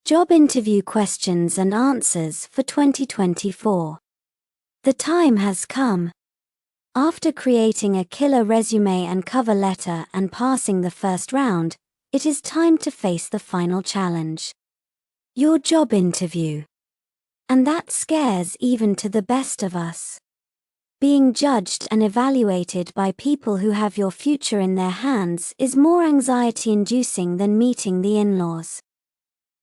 Job interview questions and answers for 2024. The time has come. After creating a killer resume and cover letter and passing the first round, it is time to face the final challenge. Your job interview. And that scares even to the best of us. Being judged and evaluated by people who have your future in their hands is more anxiety-inducing than meeting the in-laws.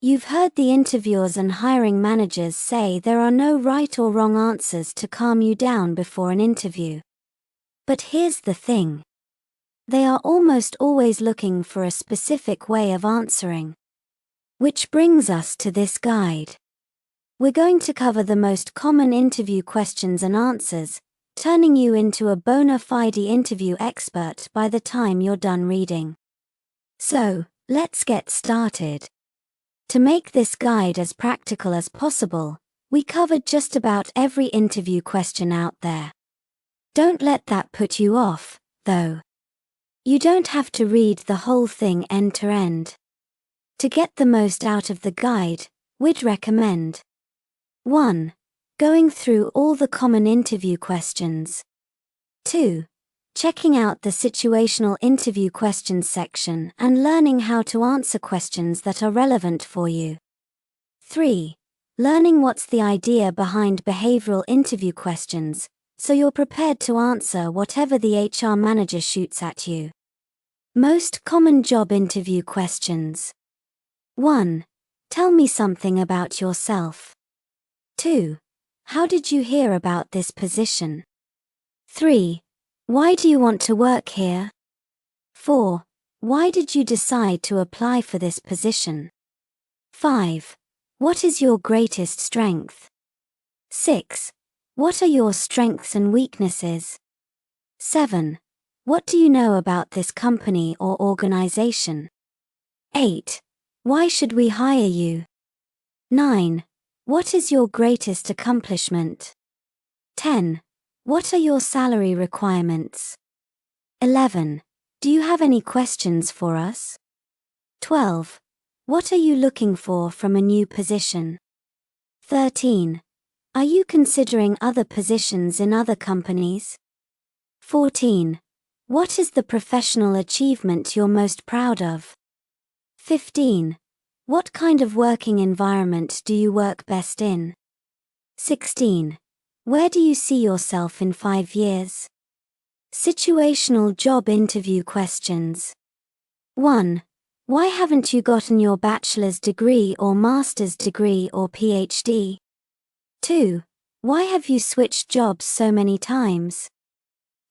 You've heard the interviewers and hiring managers say there are no right or wrong answers to calm you down before an interview. But here's the thing. They are almost always looking for a specific way of answering. Which brings us to this guide. We're going to cover the most common interview questions and answers, turning you into a bona fide interview expert by the time you're done reading. So, let's get started. To make this guide as practical as possible, we covered just about every interview question out there. Don't let that put you off, though. You don't have to read the whole thing end to end. To get the most out of the guide, we'd recommend 1. Going through all the common interview questions. 2. Checking out the situational interview questions section and learning how to answer questions that are relevant for you. 3. Learning what's the idea behind behavioral interview questions, so you're prepared to answer whatever the HR manager shoots at you. Most common job interview questions. 1. Tell me something about yourself. 2. How did you hear about this position? 3. Why do you want to work here? 4. Why did you decide to apply for this position? 5. What is your greatest strength? 6. What are your strengths and weaknesses? 7. What do you know about this company or organization? 8. Why should we hire you? 9. What is your greatest accomplishment? 10. What are your salary requirements? 11. Do you have any questions for us? 12. What are you looking for from a new position? 13. Are you considering other positions in other companies? 14. What is the professional achievement you're most proud of? 15. What kind of working environment do you work best in? 16. Where do you see yourself in 5 years? Situational job interview questions. 1. Why haven't you gotten your bachelor's degree or master's degree or Ph.D? 2. Why have you switched jobs so many times?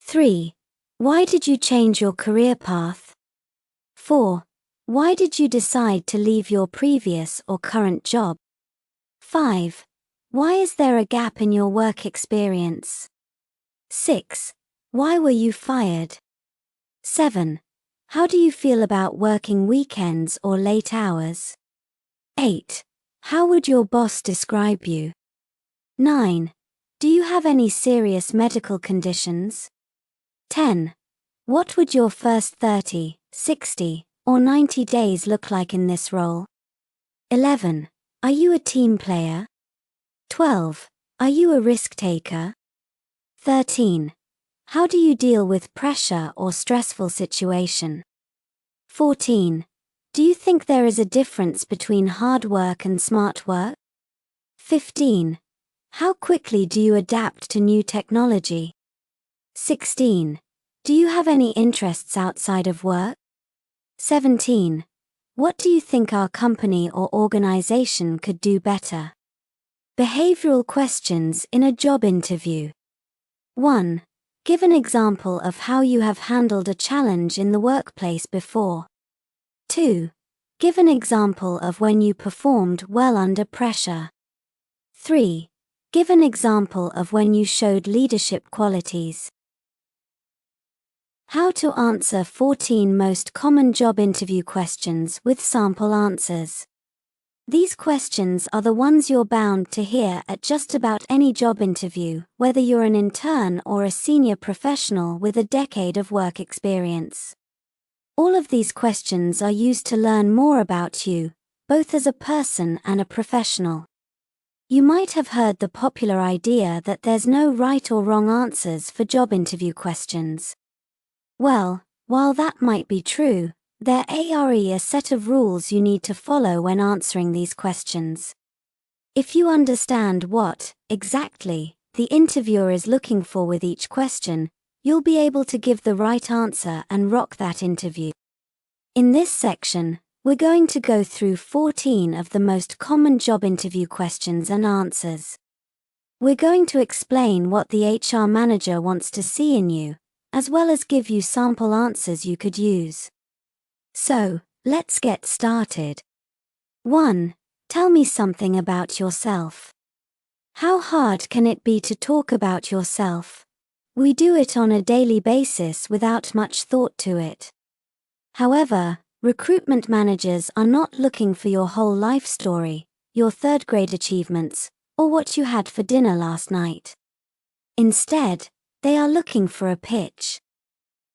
3. Why did you change your career path? 4. Why did you decide to leave your previous or current job? 5. Why is there a gap in your work experience? 6. Why were you fired? 7. How do you feel about working weekends or late hours? 8. How would your boss describe you? 9. Do you have any serious medical conditions? 10. What would your first 30, 60, or 90 days look like in this role? 11. Are you a team player? 12. Are you a risk taker? 13. How do you deal with pressure or stressful situation? 14. Do you think there is a difference between hard work and smart work? 15. How quickly do you adapt to new technology? 16. Do you have any interests outside of work? 17. What do you think our company or organization could do better? Behavioral questions in a job interview. 1. Give an example of how you have handled a challenge in the workplace before. 2. Give an example of when you performed well under pressure. 3. Give an example of when you showed leadership qualities. How to answer 14 most common job interview questions with sample answers. These questions are the ones you're bound to hear at just about any job interview, whether you're an intern or a senior professional with a decade of work experience. All of these questions are used to learn more about you, both as a person and a professional. You might have heard the popular idea that there's no right or wrong answers for job interview questions. Well, while that might be true, there are a set of rules you need to follow when answering these questions. If you understand what, exactly, the interviewer is looking for with each question, you'll be able to give the right answer and rock that interview. In this section, we're going to go through 14 of the most common job interview questions and answers. We're going to explain what the HR manager wants to see in you, as well as give you sample answers you could use. So, let's get started. 1. Tell me something about yourself. How hard can it be to talk about yourself? We do it on a daily basis without much thought to it. However, recruitment managers are not looking for your whole life story, your third-grade achievements, or what you had for dinner last night. Instead, they are looking for a pitch.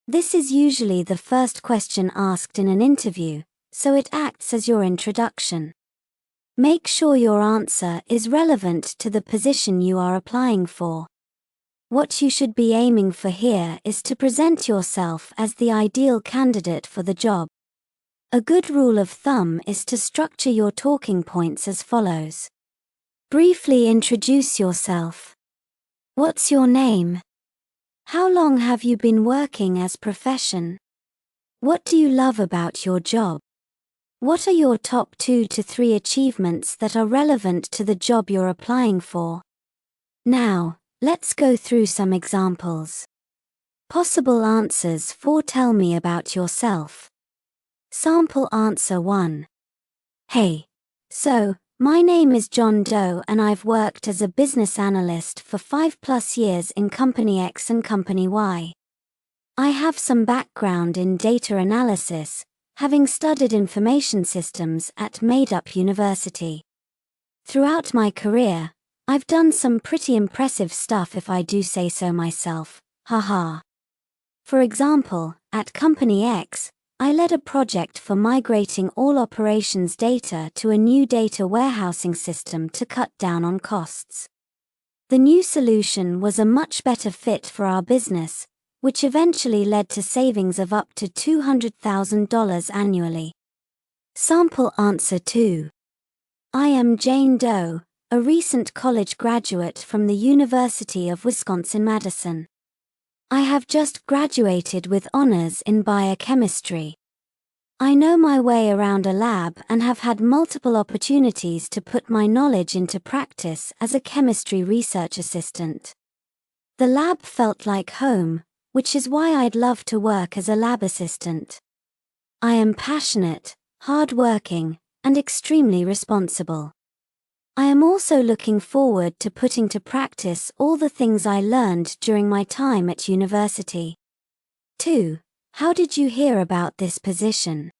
This is usually the first question asked in an interview, so it acts as your introduction. Make sure your answer is relevant to the position you are applying for. What you should be aiming for here is to present yourself as the ideal candidate for the job. A good rule of thumb is to structure your talking points as follows. Briefly introduce yourself. What's your name? How long have you been working as profession? What do you love about your job? What are your top 2 to 3 achievements that are relevant to the job you're applying for? Now, let's go through some examples. Possible answers for tell me about yourself. Sample answer 1. Hey. So, my name is John Doe and I've worked as a business analyst for 5+ years in Company X and Company Y. I have some background in data analysis, having studied information systems at Made-Up University. Throughout my career, I've done some pretty impressive stuff if I do say so myself, haha. For example, at Company X, I led a project for migrating all operations data to a new data warehousing system to cut down on costs. The new solution was a much better fit for our business, which eventually led to savings of up to $200,000 annually. Sample answer 2. I am Jane Doe, a recent college graduate from the University of Wisconsin-Madison. I have just graduated with honors in biochemistry. I know my way around a lab and have had multiple opportunities to put my knowledge into practice as a chemistry research assistant. The lab felt like home, which is why I'd love to work as a lab assistant. I am passionate, hardworking, and extremely responsible. I am also looking forward to putting to practice all the things I learned during my time at university. 2. How did you hear about this position?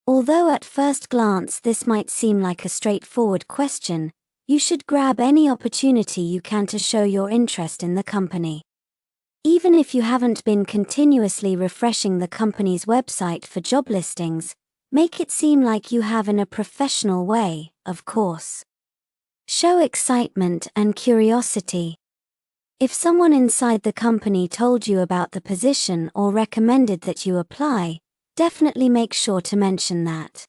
Although at first glance this might seem like a straightforward question, you should grab any opportunity you can to show your interest in the company. Even if you haven't been continuously refreshing the company's website for job listings, make it seem like you have in a professional way, of course. Show excitement and curiosity. If someone inside the company told you about the position or recommended that you apply, definitely make sure to mention that.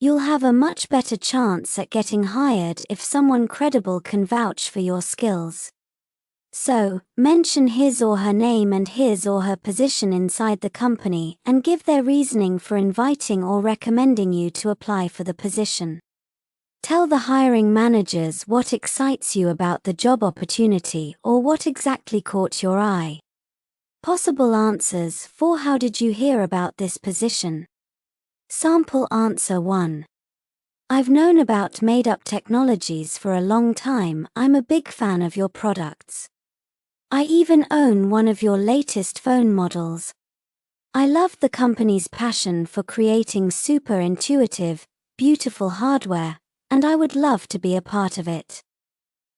You'll have a much better chance at getting hired if someone credible can vouch for your skills. So, mention his or her name and his or her position inside the company and give their reasoning for inviting or recommending you to apply for the position. Tell the hiring managers what excites you about the job opportunity or what exactly caught your eye. Possible answers for how did you hear about this position? Sample answer 1. I've known about Made-Up Technologies for a long time. I'm a big fan of your products. I even own one of your latest phone models. I love the company's passion for creating super intuitive, beautiful hardware, and I would love to be a part of it.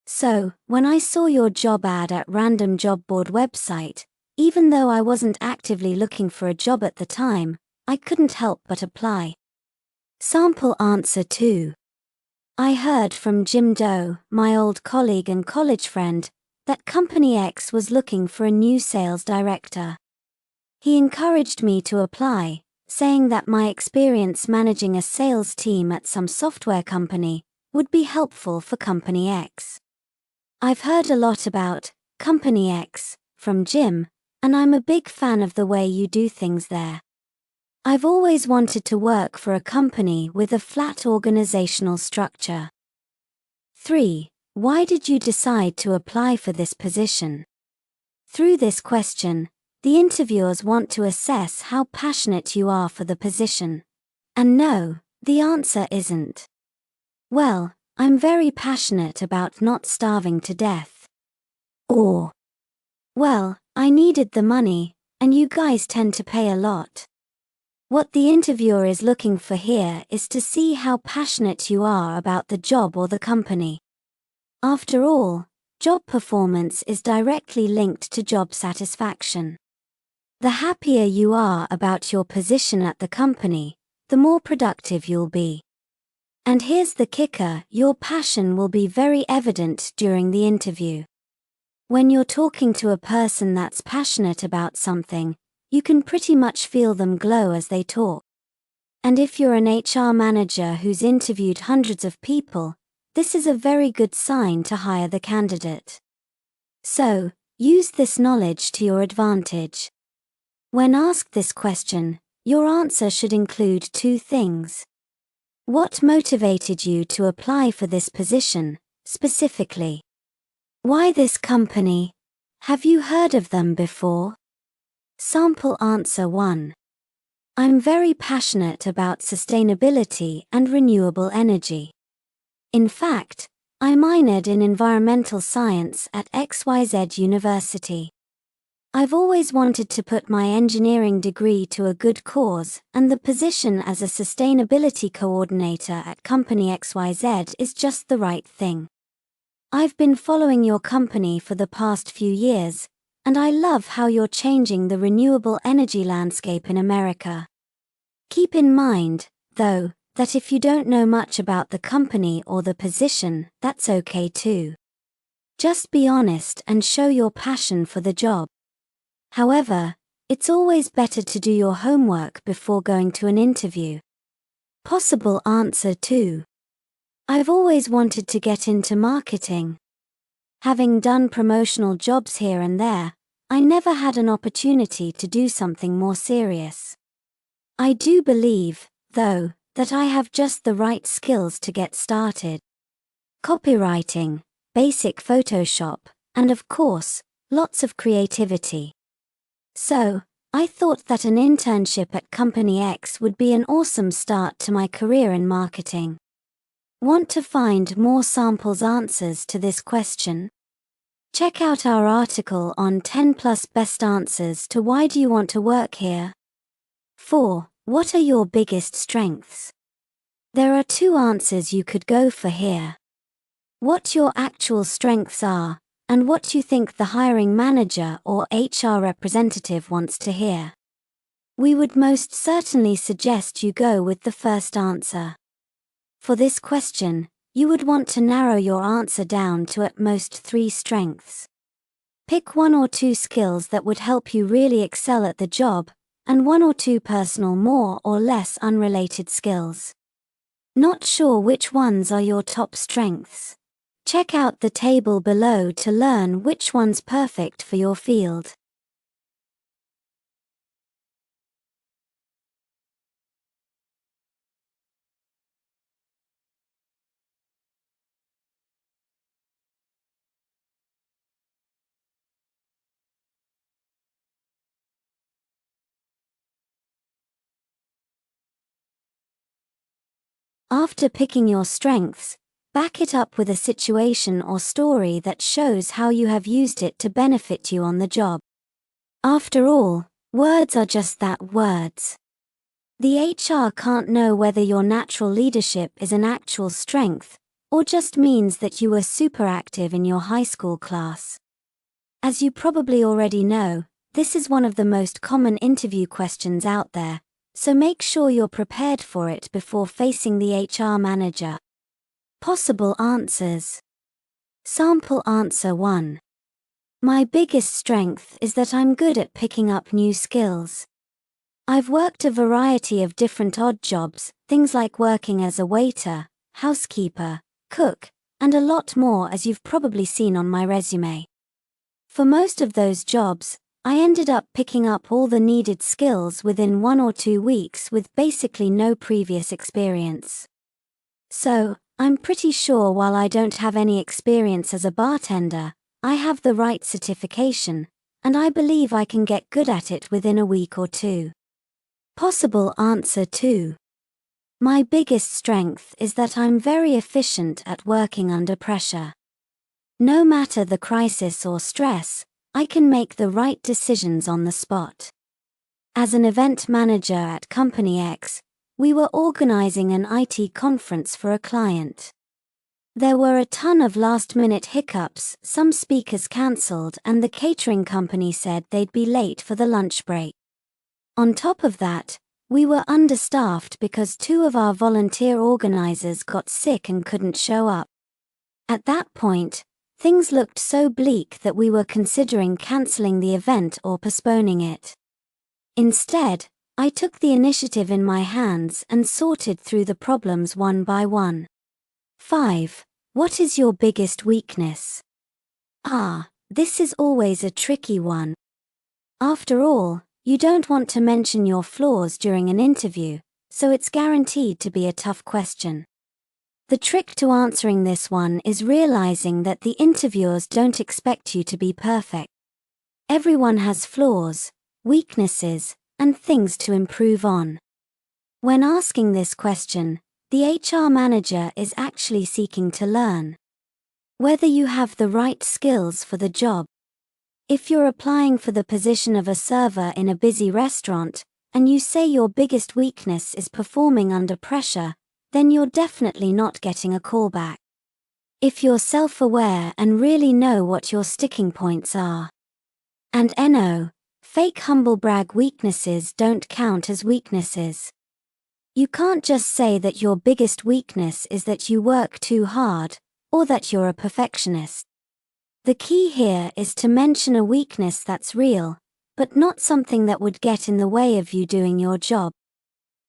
So, when I saw your job ad at random job board website, even though I wasn't actively looking for a job at the time, I couldn't help but apply. Sample answer 2. I heard from Jim Doe, my old colleague and college friend, that Company X was looking for a new sales director. He encouraged me to apply, saying that my experience managing a sales team at some software company would be helpful for Company X. I've heard a lot about Company X from Jim, and I'm a big fan of the way you do things there. I've always wanted to work for a company with a flat organizational structure. 3. Why did you decide to apply for this position? Through this question, the interviewers want to assess how passionate you are for the position. And no, the answer isn't, well, I'm very passionate about not starving to death. Or, well, I needed the money, and you guys tend to pay a lot. What the interviewer is looking for here is to see how passionate you are about the job or the company. After all, job performance is directly linked to job satisfaction. The happier you are about your position at the company, the more productive you'll be. And here's the kicker, your passion will be very evident during the interview. When you're talking to a person that's passionate about something, you can pretty much feel them glow as they talk. And if you're an HR manager who's interviewed hundreds of people, this is a very good sign to hire the candidate. So, use this knowledge to your advantage. When asked this question, your answer should include 2 things. What motivated you to apply for this position, specifically? Why this company? Have you heard of them before? Sample answer 1. I'm very passionate about sustainability and renewable energy. In fact, I minored in environmental science at XYZ University. I've always wanted to put my engineering degree to a good cause, and the position as a sustainability coordinator at Company XYZ is just the right thing. I've been following your company for the past few years, and I love how you're changing the renewable energy landscape in America. Keep in mind, though, that if you don't know much about the company or the position, that's okay too. Just be honest and show your passion for the job. However, it's always better to do your homework before going to an interview. Possible answer 2. I've always wanted to get into marketing. Having done promotional jobs here and there, I never had an opportunity to do something more serious. I do believe, though, that I have just the right skills to get started. Copywriting, basic Photoshop, and of course, lots of creativity. So, I thought that an internship at Company X would be an awesome start to my career in marketing. Want to find more samples answers to this question? Check out our article on 10 plus best answers to why do you want to work here? 4. What are your biggest strengths? There are 2 answers you could go for here. What your actual strengths are, and what you think the hiring manager or HR representative wants to hear. We would most certainly suggest you go with the first answer. For this question, you would want to narrow your answer down to at most 3 strengths. Pick 1 or 2 skills that would help you really excel at the job, and 1 or 2 personal more or less unrelated skills. Not sure which ones are your top strengths? Check out the table below to learn which one's perfect for your field. After picking your strengths, back it up with a situation or story that shows how you have used it to benefit you on the job. After all, words are just that, words. The HR can't know whether your natural leadership is an actual strength, or just means that you were super active in your high school class. As you probably already know, this is one of the most common interview questions out there, so make sure you're prepared for it before facing the HR manager. Possible answers. Sample answer 1. My biggest strength is that I'm good at picking up new skills. I've worked a variety of different odd jobs, things like working as a waiter, housekeeper, cook, and a lot more, as you've probably seen on my resume. For most of those jobs, I ended up picking up all the needed skills within 1 or 2 weeks with basically no previous experience. So, I'm pretty sure while I don't have any experience as a bartender, I have the right certification, and I believe I can get good at it within a week or 2. Possible answer 2. My biggest strength is that I'm very efficient at working under pressure. No matter the crisis or stress, I can make the right decisions on the spot. As an event manager at Company X, we were organizing an IT conference for a client. There were a ton of last-minute hiccups, some speakers cancelled, and the catering company said they'd be late for the lunch break. On top of that, we were understaffed because 2 of our volunteer organizers got sick and couldn't show up. At that point, things looked so bleak that we were considering cancelling the event or postponing it. Instead, I took the initiative in my hands and sorted through the problems one by one. 5. What is your biggest weakness? This is always a tricky one. After all, you don't want to mention your flaws during an interview, so it's guaranteed to be a tough question. The trick to answering this one is realizing that the interviewers don't expect you to be perfect. Everyone has flaws, weaknesses, and things to improve on. When asking this question, the HR manager is actually seeking to learn whether you have the right skills for the job. If you're applying for the position of a server in a busy restaurant, and you say your biggest weakness is performing under pressure, then you're definitely not getting a call back. If you're self-aware and really know what your sticking points are. And no, fake humble brag weaknesses don't count as weaknesses. You can't just say that your biggest weakness is that you work too hard, or that you're a perfectionist. The key here is to mention a weakness that's real, but not something that would get in the way of you doing your job.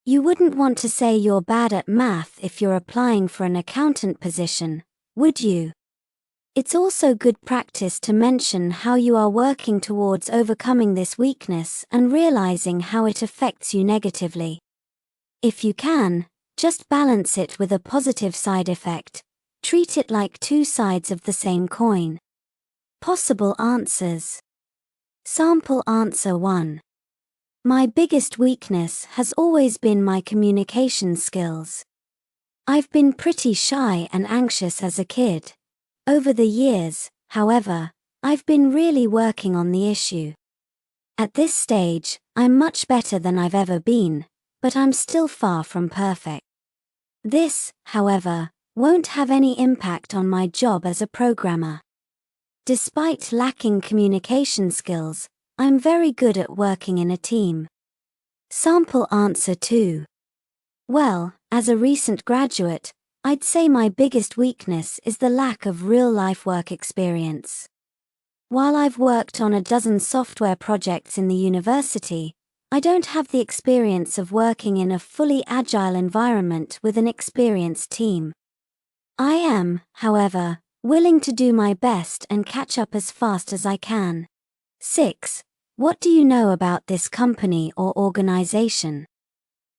You wouldn't want to say you're bad at math if you're applying for an accountant position, would you? It's also good practice to mention how you are working towards overcoming this weakness and realizing how it affects you negatively. If you can, just balance it with a positive side effect. Treat it like 2 sides of the same coin. Possible answers. Sample answer 1. My biggest weakness has always been my communication skills. I've been pretty shy and anxious as a kid. Over the years, however, I've been really working on the issue. At this stage, I'm much better than I've ever been, but I'm still far from perfect. This, however, won't have any impact on my job as a programmer. Despite lacking communication skills, I'm very good at working in a team. Sample answer 2. Well, as a recent graduate, I'd say my biggest weakness is the lack of real-life work experience. While I've worked on a dozen software projects in the university, I don't have the experience of working in a fully agile environment with an experienced team. I am, however, willing to do my best and catch up as fast as I can. 6. What do you know about this company or organization?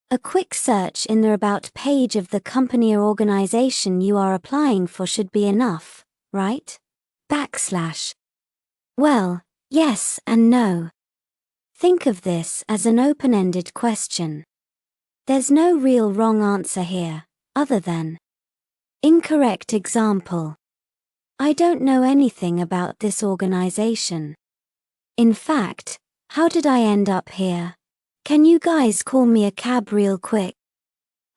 A quick search in the About page of the company or organization you are applying for should be enough, right? /. Well, yes and no. Think of this as an open-ended question. There's no real wrong answer here, other than incorrect example. I don't know anything about this organization. In fact, how did I end up here? Can you guys call me a cab real quick?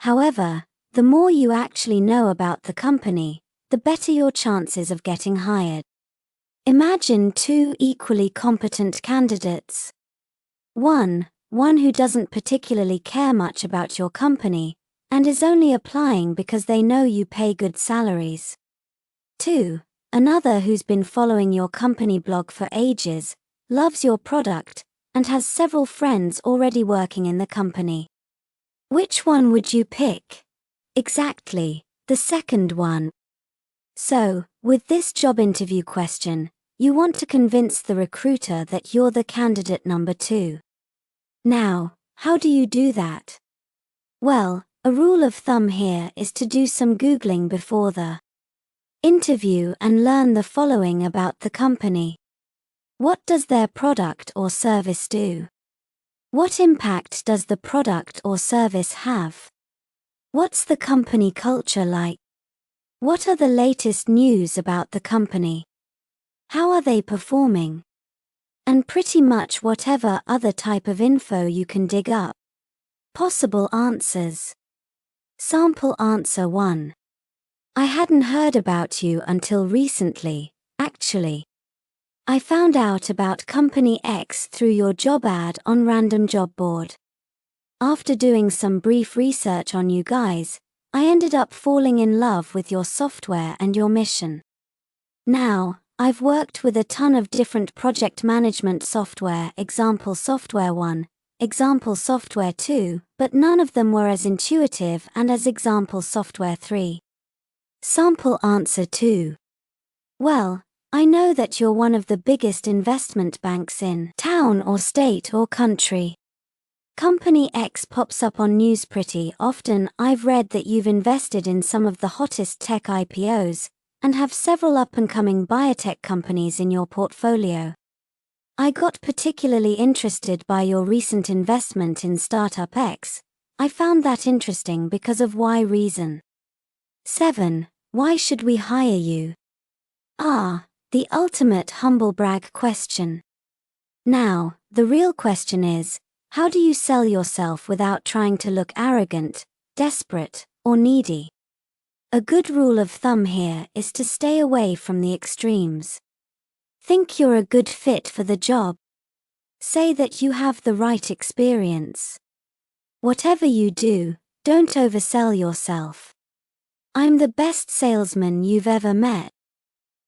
However, the more you actually know about the company, the better your chances of getting hired. Imagine 2 equally competent candidates. One, one who doesn't particularly care much about your company, and is only applying because they know you pay good salaries. 2. Another who's been following your company blog for ages, loves your product, and has several friends already working in the company. Which one would you pick? Exactly, the second one. So, with this job interview question, you want to convince the recruiter that you're the candidate number 2. Now, how do you do that? Well, a rule of thumb here is to do some Googling before the interview and learn the following about the company. What does their product or service do? What impact does the product or service have? What's the company culture like? What are the latest news about the company? How are they performing? And pretty much whatever other type of info you can dig up. Possible answers. Sample answer 1. I hadn't heard about you until recently, actually. I found out about Company X through your job ad on Random Job Board. After doing some brief research on you guys, I ended up falling in love with your software and your mission. Now, I've worked with a ton of different project management software, example software 1, example software 2, but none of them were as intuitive and as example software 3. Sample answer 2. Well, I know that you're one of the biggest investment banks in town or state or country. Company X pops up on news pretty often. I've read that you've invested in some of the hottest tech IPOs, and have several up-and-coming biotech companies in your portfolio. I got particularly interested by your recent investment in Startup X. I found that interesting because of why reason. 7. Why should we hire you? The ultimate humble brag question. Now, the real question is, how do you sell yourself without trying to look arrogant, desperate, or needy? A good rule of thumb here is to stay away from the extremes. Think you're a good fit for the job. Say that you have the right experience. Whatever you do, don't oversell yourself. I'm the best salesman you've ever met.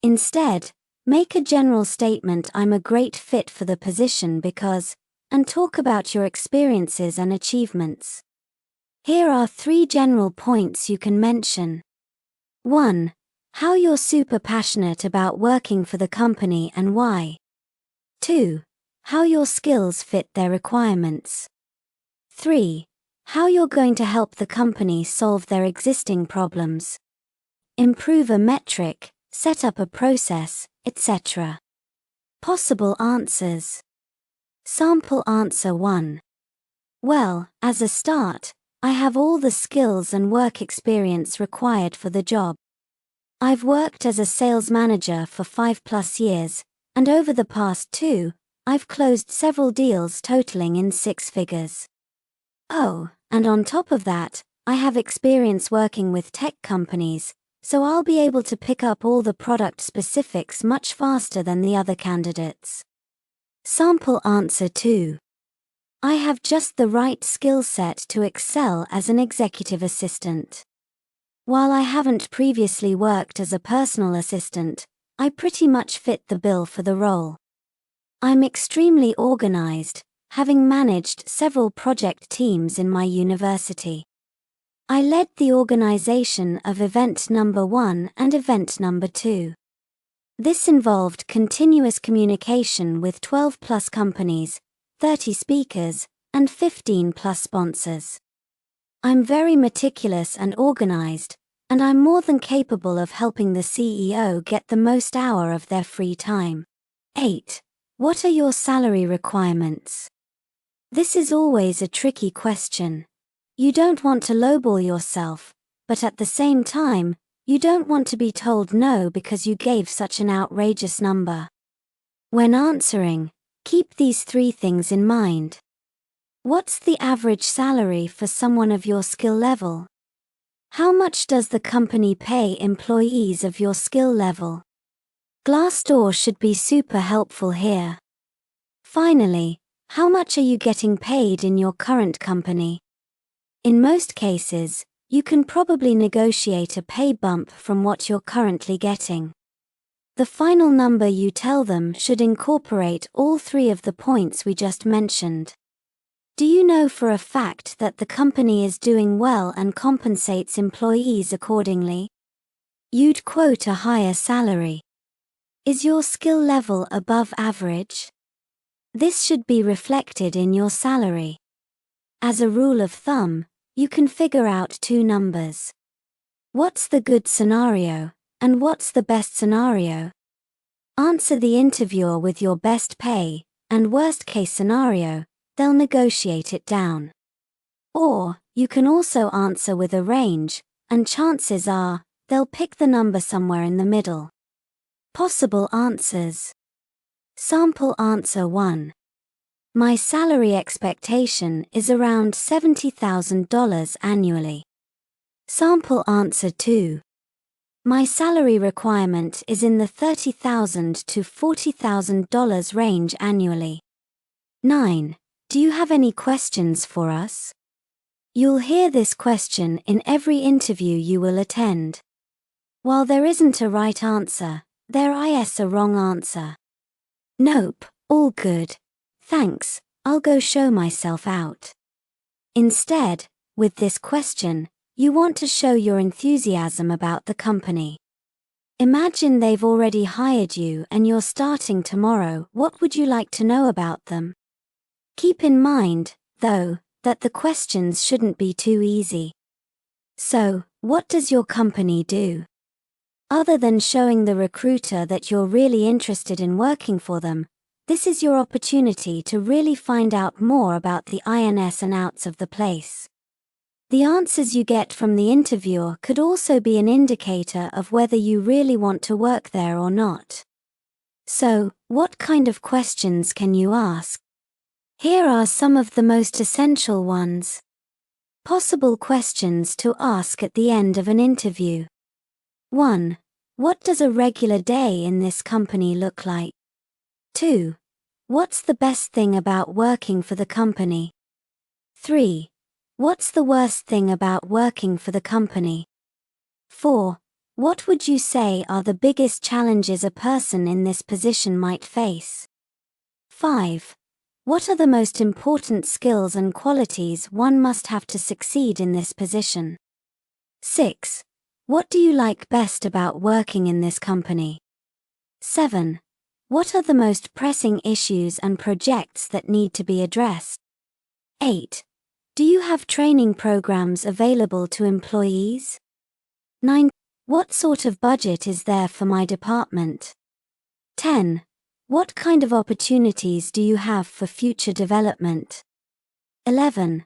Instead, make a general statement: I'm a great fit for the position because, and talk about your experiences and achievements. Here are 3 general points you can mention. 1. How you're super passionate about working for the company and why. 2. How your skills fit their requirements. 3. How you're going to help the company solve their existing problems. Improve a metric, set up a process, etc. Possible answers. Sample answer 1. Well, as a start, I have all the skills and work experience required for the job. I've worked as a sales manager for 5+ years, and over the past 2, I've closed several deals totaling in 6 figures. Oh, and on top of that, I have experience working with tech companies, so I'll be able to pick up all the product specifics much faster than the other candidates. Sample answer 2. I have just the right skill set to excel as an executive assistant. While I haven't previously worked as a personal assistant, I pretty much fit the bill for the role. I'm extremely organized, having managed several project teams in my university. I led the organization of event number 1 and event number 2. This involved continuous communication with 12+ companies, 30 speakers, and 15+ sponsors. I'm very meticulous and organized, and I'm more than capable of helping the CEO get the most hour of their free time. 8. What are your salary requirements? This is always a tricky question. You don't want to lowball yourself, but at the same time, you don't want to be told no because you gave such an outrageous number. When answering, keep these 3 things in mind. What's the average salary for someone of your skill level? How much does the company pay employees of your skill level? Glassdoor should be super helpful here. Finally, How much are you getting paid in your current company? In most cases, you can probably negotiate a pay bump from what you're currently getting. The final number you tell them should incorporate all three of the points we just mentioned. Do you know for a fact that the company is doing well and compensates employees accordingly? You'd quote a higher salary. Is your skill level above average? This should be reflected in your salary. As a rule of thumb, you can figure out two numbers. What's the good scenario, and what's the best scenario? Answer the interviewer with your best pay, and worst case scenario, they'll negotiate it down. Or, you can also answer with a range, and chances are, they'll pick the number somewhere in the middle. Possible answers. Sample answer 1. My salary expectation is around $70,000 annually. Sample answer 2. My salary requirement is in the $30,000 to $40,000 range annually. 9. Do you have any questions for us? You'll hear this question in every interview you will attend. While there isn't a right answer, there is a wrong answer. Nope, all good. Thanks, I'll go show myself out. Instead, with this question, you want to show your enthusiasm about the company. Imagine they've already hired you and you're starting tomorrow. What would you like to know about them? Keep in mind, though, that the questions shouldn't be too easy. So, what does your company do? Other than showing the recruiter that you're really interested in working for them, this is your opportunity to really find out more about the ins and outs of the place. The answers you get from the interviewer could also be an indicator of whether you really want to work there or not. So, what kind of questions can you ask? Here are some of the most essential ones. Possible questions to ask at the end of an interview. 1. What does a regular day in this company look like? 2. What's the best thing about working for the company? 3. What's the worst thing about working for the company? 4. What would you say are the biggest challenges a person in this position might face? 5. What are the most important skills and qualities one must have to succeed in this position? 6. What do you like best about working in this company? 7. What are the most pressing issues and projects that need to be addressed? 8. Do you have training programs available to employees? 9. What sort of budget is there for my department? 10. What kind of opportunities do you have for future development? 11.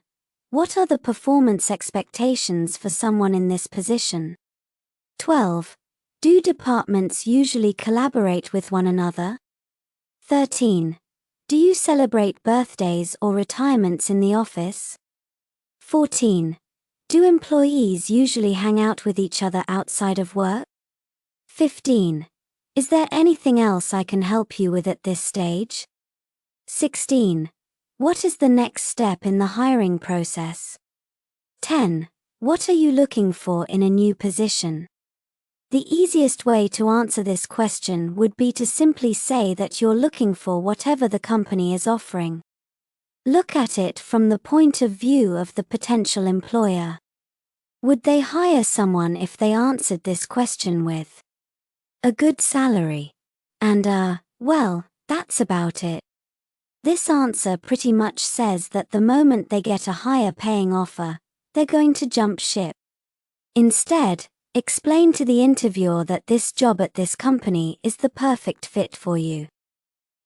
What are the performance expectations for someone in this position? 12. Do departments usually collaborate with one another? 13. Do you celebrate birthdays or retirements in the office? 14. Do employees usually hang out with each other outside of work? 15. Is there anything else I can help you with at this stage? 16. What is the next step in the hiring process? 10. What are you looking for in a new position? The easiest way to answer this question would be to simply say that you're looking for whatever the company is offering. Look at it from the point of view of the potential employer. Would they hire someone if they answered this question with a good salary and well, that's about it? This answer pretty much says that the moment they get a higher paying offer, they're going to jump ship. Instead, explain to the interviewer that this job at this company is the perfect fit for you.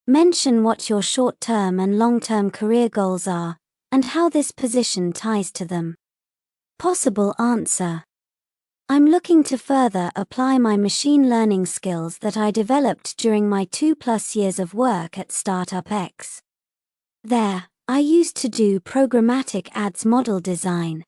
Mention what your short-term and long-term career goals are, and how this position ties to them. Possible answer. I'm looking to further apply my machine learning skills that I developed during my 2+ years of work at Startup X. There, I used to do programmatic ads model design.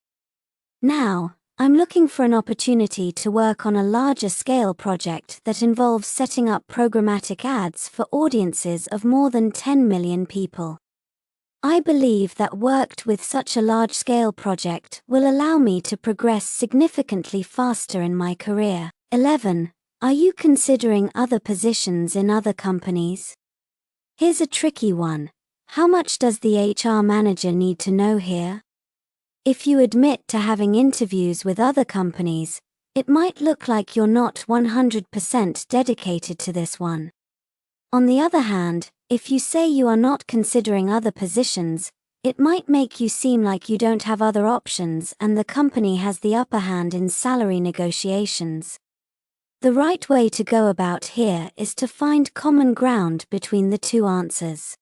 Now, I'm looking for an opportunity to work on a larger scale project that involves setting up programmatic ads for audiences of more than 10 million people. I believe that worked with such a large-scale project will allow me to progress significantly faster in my career. 11. Are you considering other positions in other companies? Here's a tricky one. How much does the HR manager need to know here? If you admit to having interviews with other companies, it might look like you're not 100% dedicated to this one. On the other hand, if you say you are not considering other positions, it might make you seem like you don't have other options and the company has the upper hand in salary negotiations. The right way to go about here is to find common ground between the two answers.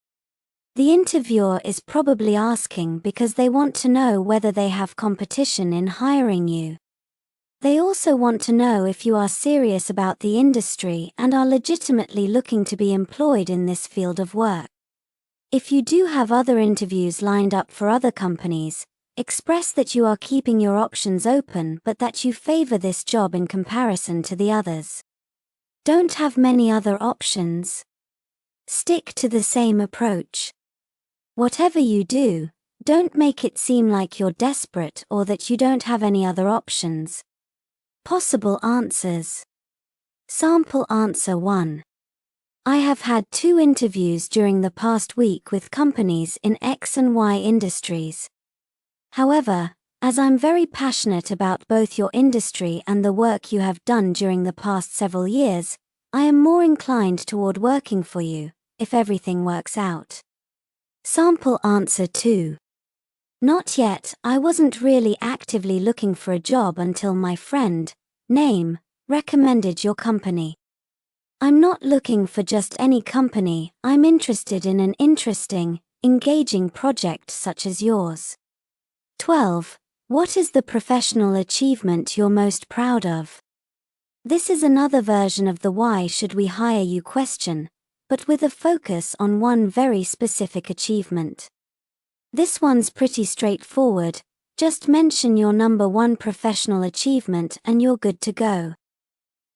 The interviewer is probably asking because they want to know whether they have competition in hiring you. They also want to know if you are serious about the industry and are legitimately looking to be employed in this field of work. If you do have other interviews lined up for other companies, express that you are keeping your options open but that you favor this job in comparison to the others. Don't have many other options. Stick to the same approach. Whatever you do, don't make it seem like you're desperate or that you don't have any other options. Possible answers. Sample answer 1. I have had 2 interviews during the past week with companies in X and Y industries. However, as I'm very passionate about both your industry and the work you have done during the past several years, I am more inclined toward working for you, if everything works out. Sample answer 2. Not yet. I wasn't really actively looking for a job until my friend, name, recommended your company. I'm not looking for just any company, I'm interested in an interesting, engaging project such as yours. 12. What is the professional achievement you're most proud of? This is another version of the why should we hire you question, but with a focus on one very specific achievement. This one's pretty straightforward, just mention your number 1 professional achievement and you're good to go.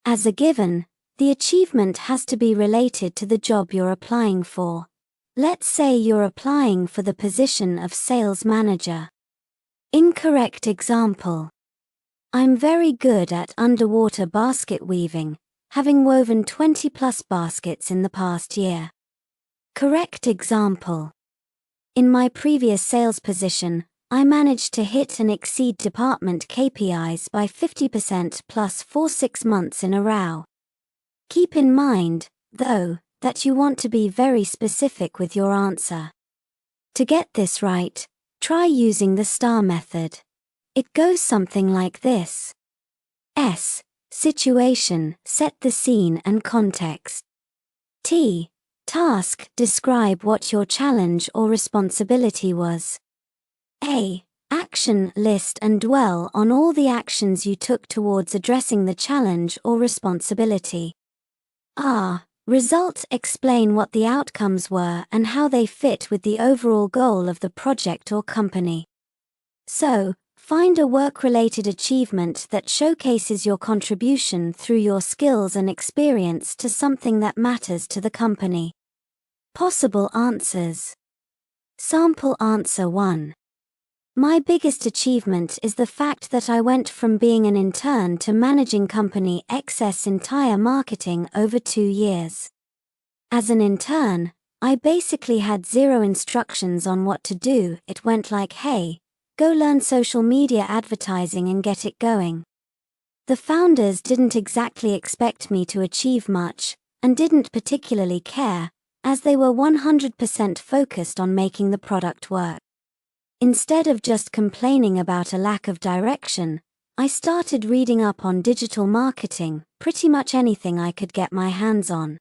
As a given, the achievement has to be related to the job you're applying for. Let's say you're applying for the position of sales manager. Incorrect example. I'm very good at underwater basket weaving, having woven 20+ baskets in the past year. Correct example. In my previous sales position, I managed to hit and exceed department KPIs by 50% plus for 6 months in a row. Keep in mind, though, that you want to be very specific with your answer. To get this right, try using the STAR method. It goes something like this. S. Situation, set the scene and context. T. Task, describe what your challenge or responsibility was. A. Action, list and dwell on all the actions you took towards addressing the challenge or responsibility. R. Result, explain what the outcomes were and how they fit with the overall goal of the project or company. So, find a work-related achievement that showcases your contribution through your skills and experience to something that matters to the company. Possible answers. Sample answer 1. My biggest achievement is the fact that I went from being an intern to managing company X's entire marketing over 2 years. As an intern, I basically had 0 instructions on what to do. It went like, hey, go learn social media advertising and get it going. The founders didn't exactly expect me to achieve much, and didn't particularly care, as they were 100% focused on making the product work. Instead of just complaining about a lack of direction, I started reading up on digital marketing, pretty much anything I could get my hands on.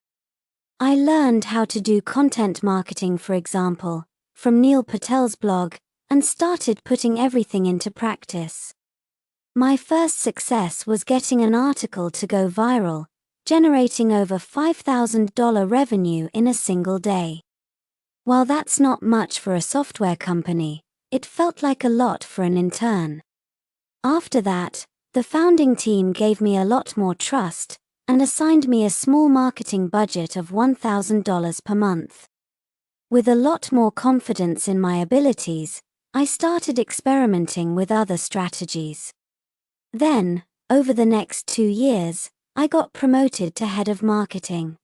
I learned how to do content marketing, for example, from Neil Patel's blog, and started putting everything into practice. My first success was getting an article to go viral, generating over $5,000 revenue in a single day. While that's not much for a software company, it felt like a lot for an intern. After that, the founding team gave me a lot more trust, and assigned me a small marketing budget of $1,000 per month. With a lot more confidence in my abilities, I started experimenting with other strategies. Then, over the next 2 years, I got promoted to head of marketing.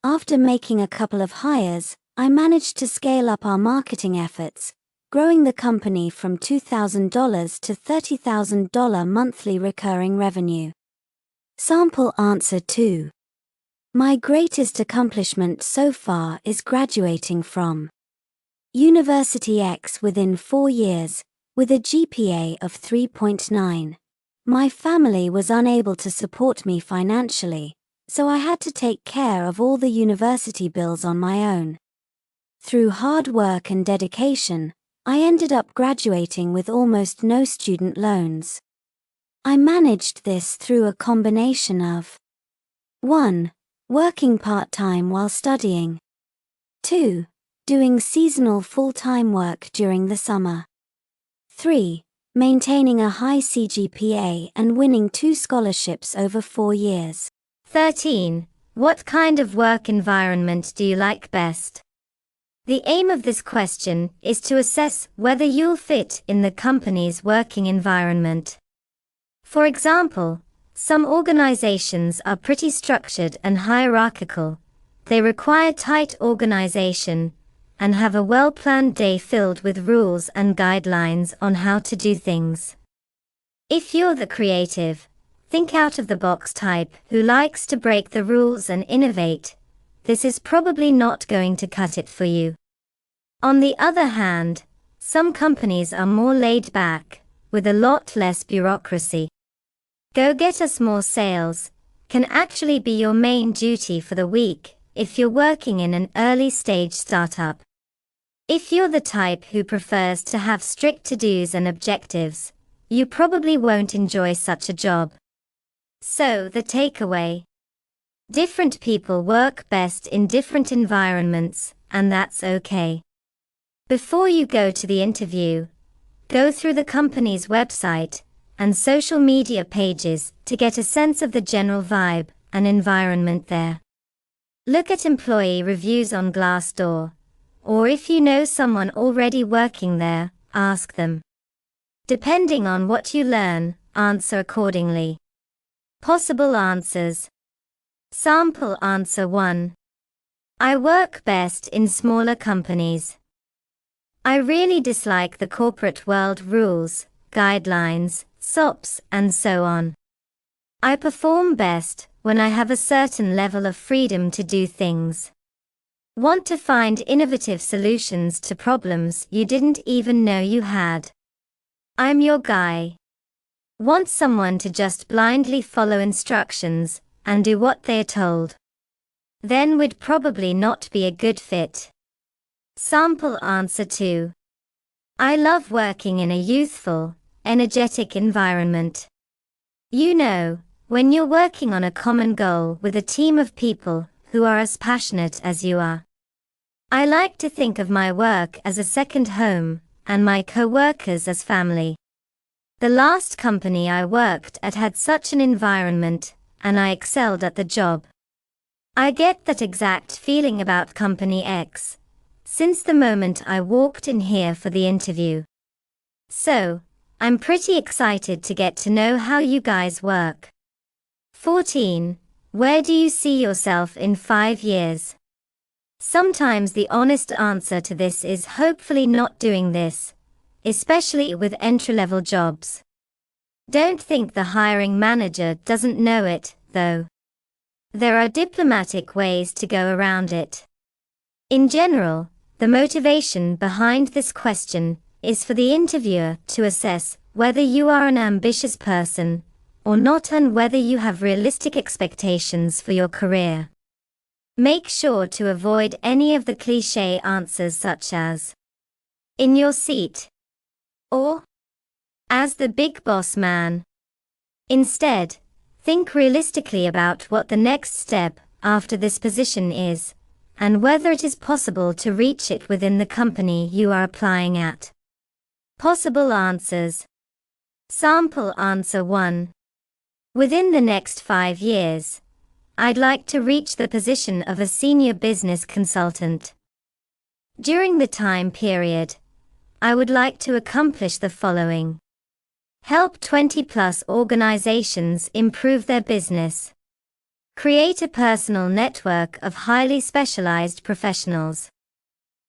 After making a couple of hires, I managed to scale up our marketing efforts, growing the company from $2,000 to $30,000 monthly recurring revenue. Sample answer 2. My greatest accomplishment so far is graduating from University X within 4 years, with a GPA of 3.9. My family was unable to support me financially, so I had to take care of all the university bills on my own. Through hard work and dedication, I ended up graduating with almost no student loans. I managed this through a combination of 1. Working part-time while studying. 2. Doing seasonal full-time work during the summer. 3. Maintaining a high CGPA and winning 2 scholarships over 4 years. 13. What kind of work environment do you like best? The aim of this question is to assess whether you'll fit in the company's working environment. For example, some organizations are pretty structured and hierarchical. They require tight organization and have a well-planned day filled with rules and guidelines on how to do things. If you're the creative, think out of the box type who likes to break the rules and innovate, this is probably not going to cut it for you. On the other hand, some companies are more laid back, with a lot less bureaucracy. Go get us more sales can actually be your main duty for the week if you're working in an early stage startup. If you're the type who prefers to have strict to-dos and objectives, you probably won't enjoy such a job. So, the takeaway: different people work best in different environments, and that's okay. Before you go to the interview, go through the company's website and social media pages to get a sense of the general vibe and environment there. Look at employee reviews on Glassdoor, or if you know someone already working there, ask them. Depending on what you learn, answer accordingly. Possible answers. Sample answer 1. I work best in smaller companies. I really dislike the corporate world rules, guidelines, SOPs, and so on. I perform best when I have a certain level of freedom to do things. Want to find innovative solutions to problems you didn't even know you had. I'm your guy. Want someone to just blindly follow instructions and do what they're told. Then would probably not be a good fit. Sample answer 2. I love working in a youthful, energetic environment. You know, when you're working on a common goal with a team of people who are as passionate as you are. I like to think of my work as a second home, and my co-workers as family. The last company I worked at had such an environment, and I excelled at the job. I get that exact feeling about Company X since the moment I walked in here for the interview. So, I'm pretty excited to get to know how you guys work. 14. Where do you see yourself in 5 years? Sometimes the honest answer to this is hopefully not doing this, especially with entry-level jobs. Don't think the hiring manager doesn't know it, though. There are diplomatic ways to go around it. In general, the motivation behind this question is for the interviewer to assess whether you are an ambitious person or not and whether you have realistic expectations for your career. Make sure to avoid any of the cliché answers such as "in your seat" or "as the big boss man." Instead, think realistically about what the next step after this position is, and whether it is possible to reach it within the company you are applying at. Possible answers. Sample answer 1. Within the next 5 years, I'd like to reach the position of a senior business consultant. During the time period, I would like to accomplish the following. Help 20+ organizations improve their business. Create a personal network of highly specialized professionals.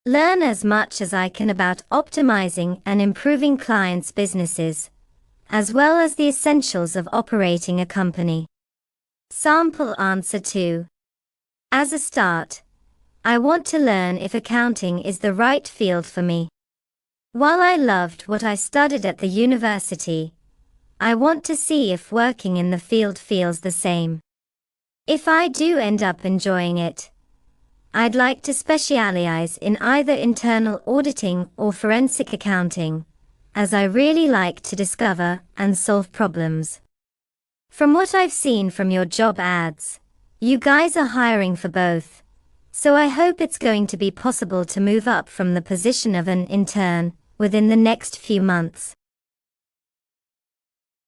Learn as much as I can about optimizing and improving clients' businesses, as well as the essentials of operating a company. Sample answer 2. As a start, I want to learn if accounting is the right field for me. While I loved what I studied at the university, I want to see if working in the field feels the same. If I do end up enjoying it, I'd like to specialize in either internal auditing or forensic accounting, as I really like to discover and solve problems. From what I've seen from your job ads, you guys are hiring for both, so I hope it's going to be possible to move up from the position of an intern within the next few months.